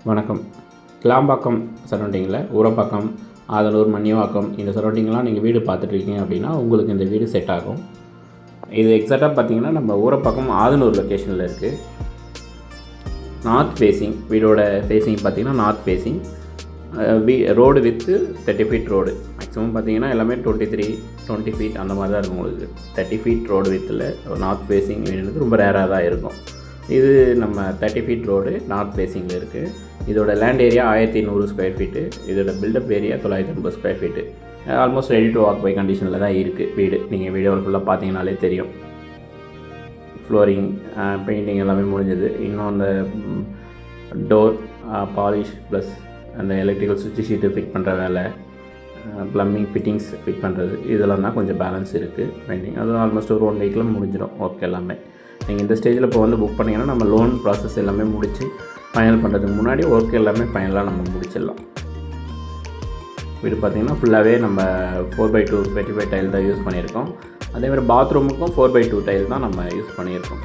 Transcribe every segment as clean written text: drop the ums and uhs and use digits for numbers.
வணக்கம். கிளாம்பாக்கம் சரௌண்டிங்கில் ஊரப்பாக்கம், ஆதனூர், மணிவாக்கம் இந்த சரௌண்டிங்லாம் நீங்கள் வீடு பார்த்துட்ருக்கீங்க அப்படின்னா உங்களுக்கு இந்த வீடு செட் ஆகும். இது எக்ஸாக்டாக பார்த்தீங்கன்னா நம்ம ஊரப்பாக்கம் ஆதனூர் லொக்கேஷனில் இருக்குது. நார்த் ஃபேஸிங் வீடோட ஃபேஸிங் பார்த்திங்கன்னா north facing. Road with 30 feet road. Maximum பார்த்திங்கன்னா எல்லாமே 20 ஃபீட் அந்த மாதிரி தான் இருக்கும். உங்களுக்கு 30 ஃபீட் ரோடு வித்தில் நார்த் ஃபேஸிங் வீடுன்றது ரொம்ப ரேராக தான் இருக்கும். இது நம்ம 30 ஃபீட் ரோடு நார்த் ஃபேஸிங்கில் இருக்குது. இதோட லேண்ட் ஏரியா 1100 ஸ்கொயர் ஃபீட்டு. இதோட built up area 950 square feet. Almost ready to walk by கண்டிஷனில் தான் இருக்குது வீடு. நீங்கள் வீடியோவில் ஃபுல்லாக பார்த்தீங்கனாலே தெரியும். ஃப்ளோரிங், பெயிண்டிங் எல்லாமே முடிஞ்சது. இன்னும் அந்த டோர் பாலிஷ் ப்ளஸ் அந்த எலக்ட்ரிக்கல் சுவிட்ச் ஷீட்டு ஃபிட் பண்ணுற வேலை, ப்ளம்பிங் ஃபிட்டிங்ஸ் ஃபிட் பண்ணுறது இதெல்லாம் தான் கொஞ்சம் பேலன்ஸ் இருக்குது பெயிண்டிங். அதுவும் ஆல்மோஸ்ட் ஒரு 1 வீக்கில் முடிஞ்சிடும் ஒர்க் எல்லாமே. நீங்கள் இந்த ஸ்டேஜில் இப்போ வந்து புக் பண்ணிங்கன்னா நம்ம லோன் ப்ராசஸ் எல்லாமே முடித்து ஃபைனல் பண்ணுறதுக்கு முன்னாடி ஒர்க் எல்லாமே ஃபைனலாக நம்ம முடிச்சிடலாம். வீடு பார்த்திங்கன்னா ஃபுல்லாகவே நம்ம 4x2 25 டைல் தான் யூஸ் பண்ணியிருக்கோம். அதேமாதிரி பாத்ரூமுக்கும் 4x2 டைல் தான் நம்ம யூஸ் பண்ணியிருக்கோம்.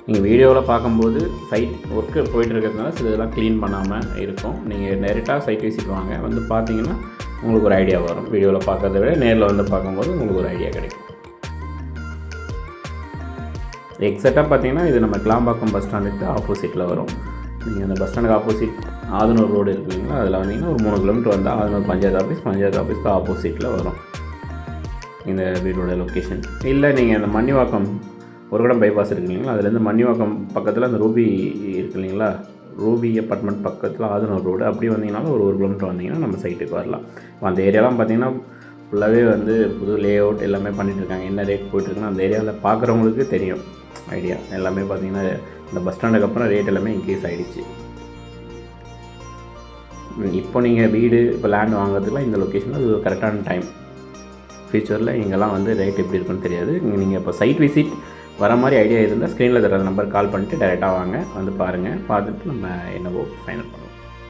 நீங்கள் வீடியோவில் பார்க்கும்போது சைட் ஒர்க்கு போயிட்டு இருக்கிறதுனால சில இதெல்லாம் க்ளீன் பண்ணாமல் இருக்கும். நீங்கள் டேரெக்டாக சைட் விசிட் வாங்க, வந்து பார்த்தீங்கன்னா உங்களுக்கு ஒரு ஐடியா வரும். வீடியோவில் பார்க்கறத விட நேரில் வந்து பார்க்கும்போது உங்களுக்கு ஒரு ஐடியா கிடைக்கும். எக்ஸாக்டாக பார்த்தீங்கன்னா இது நம்ம கிளாம்பாக்கம் பஸ் ஸ்டாண்டுக்கு ஆப்போசிட்டில் வரும். நீங்கள் அந்த பஸ் ஸ்டாண்டுக்கு ஆப்போசிட் ஆதனூர் ரோடு இருக்கு இல்லைங்களா, அதில் வந்தீங்கன்னா ஒரு 3 கிலோமீட்டர் வந்தால் ஆதனூர் பஞ்சாயத்து ஆஃபீஸ்க்கு ஆப்போசிட்டில் வரும் இந்த வீடோட லொக்கேஷன். இல்லை நீங்கள் அந்த மணிவாக்கம் ஒருகடம் பைபாஸ் இருக்குது இல்லைங்களா, அதுலேருந்து மணிவாக்கம் பக்கத்தில் அந்த ரூபி இருக்குது இல்லைங்களா, ரூபி அப்பார்ட்மெண்ட் பக்கத்தில் ஆதனூர் ரோடு அப்படி வந்தீங்கன்னாலும் ஒரு கிலோமீட்டர் வந்தீங்கன்னா நம்ம சைட்டுக்கு வரலாம். அந்த ஏரியாலாம் பார்த்திங்கன்னா ஃபுல்லாகவே வந்து புது லே அவுட் எல்லாமே பண்ணிகிட்ருக்காங்க. என்ன ரேட் போய்ட்டுருக்குன்னா அந்த ஏரியாவில் பார்க்குறவங்களுக்கு தெரியும் ஐடியா. எல்லாமே பார்த்திங்கன்னா இந்த பஸ் ஸ்டாண்டுக்கு அப்புறம் ரேட் எல்லாமே இன்க்ரீஸ் ஆகிடுச்சு. இப்போ நீங்கள் வீடு இப்போ லேண்ட் வாங்குறதுக்குலாம் இந்த லொக்கேஷனில் அது கரெக்டான டைம். ஃப்யூச்சரில் இங்கெல்லாம் வந்து ரேட் எப்படி இருக்குன்னு தெரியாது. நீங்கள் இப்போ சைட் விசிட் வர மாதிரி ஐடியா இருந்தால் ஸ்க்ரீனில் தர நம்பர் கால் பண்ணிவிட்டு டைரெக்டாக வாங்க, வந்து பாருங்கள். பார்த்துட்டு நம்ம என்னவோ ஃபைனல் பண்ணுவோம்.